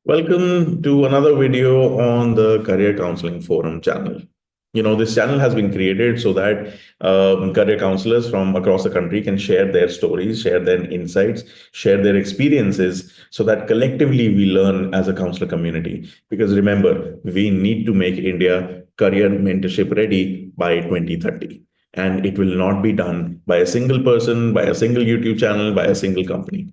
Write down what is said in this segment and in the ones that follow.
Welcome to another video on the Career Counseling Forum channel. This channel has been created so that career counselors from across the country can share their stories, share their insights, share their experiences, so that collectively we learn as a counselor community. Because remember, we need to make India career mentorship ready by 2030. And it will not be done by a single person, by a single YouTube channel, by a single company.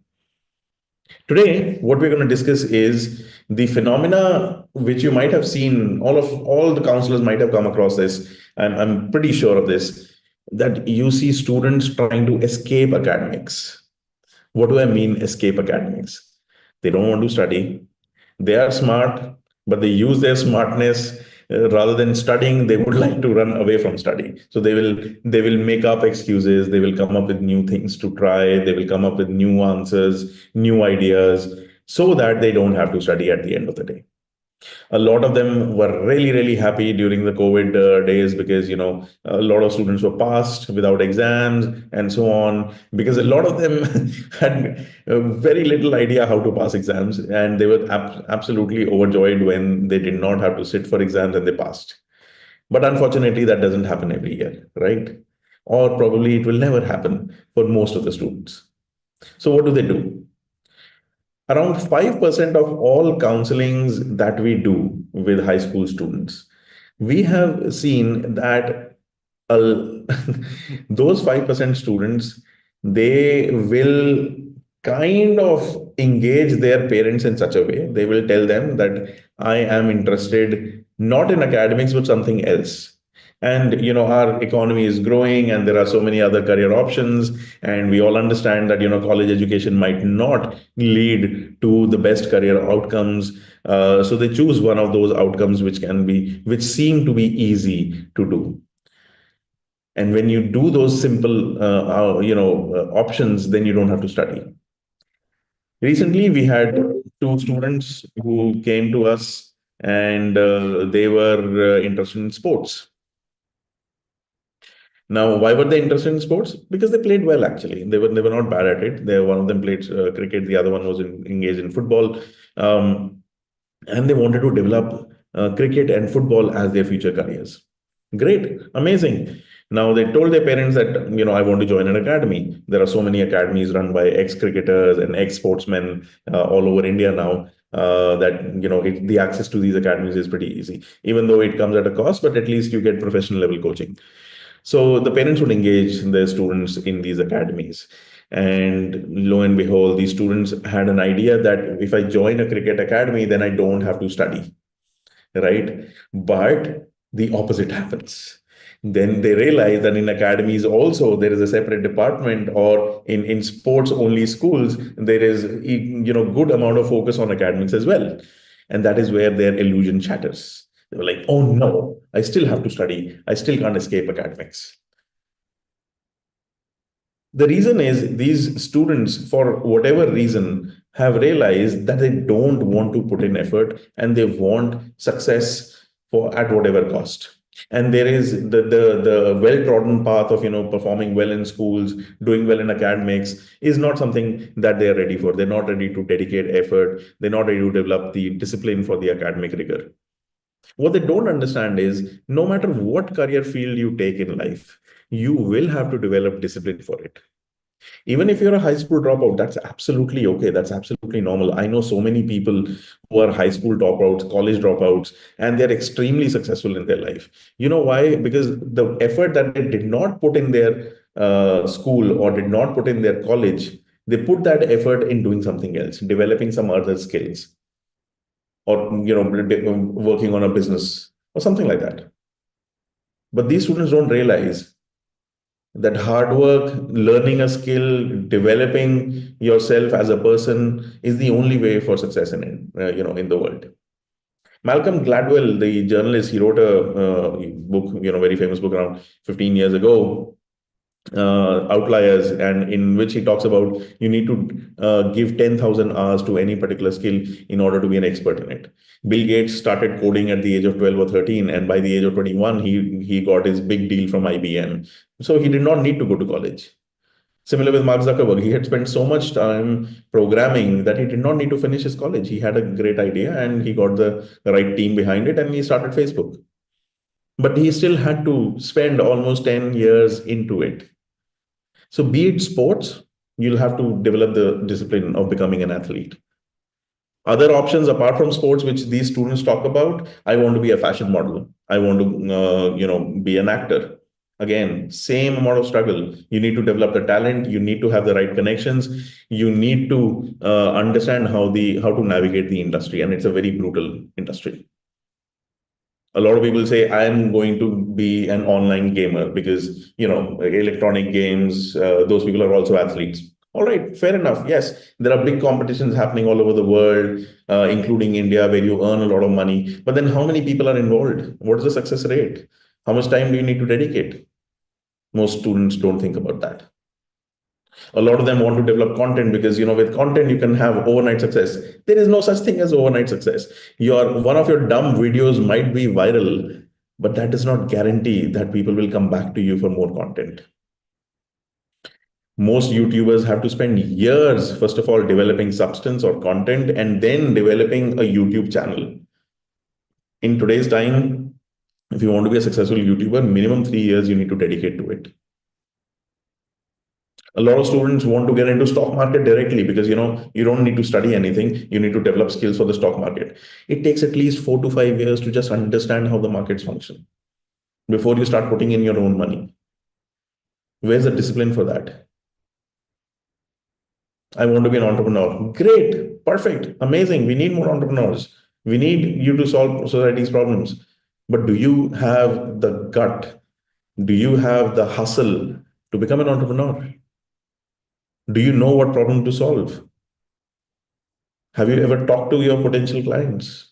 Today, what we're going to discuss is the phenomena which you might have seen. All the counselors might have come across this. I'm pretty sure of this, that you see students trying to escape academics. What do I mean, escape academics? They don't want to study. They are smart, but they use their smartness rather than studying. They would like to run away from studying. So they will make up excuses. They will come up with new things to try. They will come up with new answers, new ideas, so that they don't have to study at the end of the day. A lot of them were really, really happy during the COVID days, because a lot of students were passed without exams and so on, because a lot of them had very little idea how to pass exams, and they were absolutely overjoyed when they did not have to sit for exams and they passed. But unfortunately, that doesn't happen every year, right? Or probably it will never happen for most of the students. So what do? Around 5% of all counselings that we do with high school students, we have seen that uh, those 5% students, they will kind of engage their parents in such a way. They will tell them that I am interested not in academics, but something else. And our economy is growing and there are so many other career options, and we all understand that college education might not lead to the best career outcomes. So they choose one of those outcomes which seem to be easy to do. And when you do those simple options, then you don't have to study. Recently we had two students who came to us, and they were interested in sports. Now, why were they interested in sports? Because they played well. Actually, they were not bad at it. One of them played cricket, the other one was engaged in football, um, and they wanted to develop cricket and football as their future careers. Great, amazing. Now they told their parents that I want to join an academy. There are so many academies run by ex-cricketers and ex-sportsmen all over India now. That the access to these academies is pretty easy, even though it comes at a cost. But at least you get professional level coaching. So the parents would engage their students in these academies. And lo and behold, these students had an idea that if I join a cricket academy, then I don't have to study, right? But the opposite happens. Then they realize that in academies also there is a separate department, or in sports only schools, there is good amount of focus on academics as well. And that is where their illusion shatters. They were like, oh no, I still have to study. I still can't escape academics. The reason is these students, for whatever reason, have realized that they don't want to put in effort and they want success for at whatever cost. And there is the well-trodden path of performing well in schools, doing well in academics is not something that they are ready for. They're not ready to dedicate effort. They're not ready to develop the discipline for the academic rigor. What they don't understand is no matter what career field you take in life, you will have to develop discipline for it. Even if you're a high school dropout, that's absolutely okay. That's absolutely normal. I know so many people who are high school dropouts, college dropouts, and they're extremely successful in their life. You know why? Because the effort that they did not put in their school or did not put in their college, they put that effort in doing something else, developing some other skills, or working on a business or something like that. But these students don't realize that hard work, learning a skill, developing yourself as a person is the only way for success in the world. Malcolm Gladwell, the journalist, he wrote a book, very famous book around 15 years ago, Outliers, and in which he talks about you need to give 10,000 hours to any particular skill in order to be an expert in it. Bill Gates started coding at the age of 12 or 13, and by the age of 21 he got his big deal from IBM. So he did not need to go to college. Similar with Mark Zuckerberg, he had spent so much time programming that he did not need to finish his college. He had a great idea and he got the right team behind it and he started Facebook. But he still had to spend almost 10 years into it. So, be it sports, you'll have to develop the discipline of becoming an athlete. Other options apart from sports, which these students talk about, I want to be a fashion model. I want to, be an actor. Again, same amount of struggle. You need to develop the talent. You need to have the right connections. You need to understand how to navigate the industry, and it's a very brutal industry. A lot of people say I'm going to be an online gamer because electronic games, those people are also athletes. All right, fair enough. Yes, there are big competitions happening all over the world, including India, where you earn a lot of money, but then how many people are involved? What is the success rate? How much time do you need to dedicate? Most students don't think about that. A lot of them want to develop content because with content you can have overnight success. There is no such thing as overnight success. One of your dumb videos might be viral, but that does not guarantee that people will come back to you for more content. Most YouTubers have to spend years, first of all, developing substance or content and then developing a YouTube channel. In today's time, if you want to be a successful YouTuber, minimum 3 years you need to dedicate to it. A lot of students want to get into stock market directly because you don't need to study anything. You need to develop skills for the stock market. It takes at least 4 to 5 years to just understand how the markets function before you start putting in your own money. Where's the discipline for that? I want to be an entrepreneur. Great, perfect, amazing. We need more entrepreneurs. We need you to solve society's problems. But do you have the gut? Do you have the hustle to become an entrepreneur? Do you know what problem to solve? Have you ever talked to your potential clients?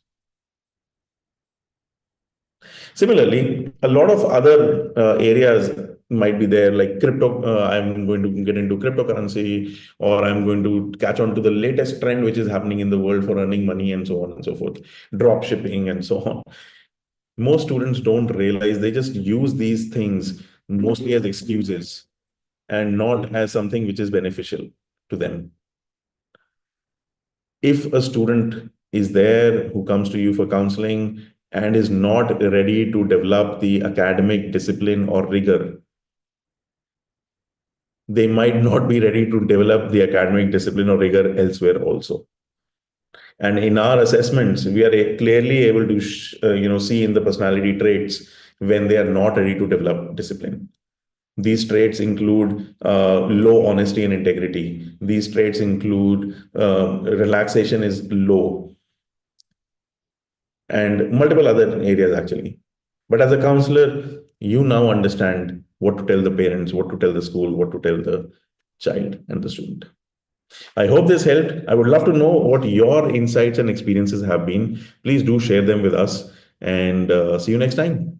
Similarly, a lot of other areas might be there, like crypto. I'm going to get into cryptocurrency, or I'm going to catch on to the latest trend which is happening in the world for earning money, and so on and so forth, drop shipping, and so on. Most students don't realize they just use these things mostly as excuses and not as something which is beneficial to them. If a student is there who comes to you for counseling and is not ready to develop the academic discipline or rigor, they might not be ready to develop the academic discipline or rigor elsewhere also. And in our assessments, we are clearly able to see in the personality traits when they are not ready to develop discipline. These traits include low honesty and integrity. These traits include relaxation is low, and multiple other areas actually. But as a counselor, you now understand what to tell the parents, what to tell the school, what to tell the child and the student. I hope this helped. I would love to know what your insights and experiences have been. Please do share them with us, and see you next time.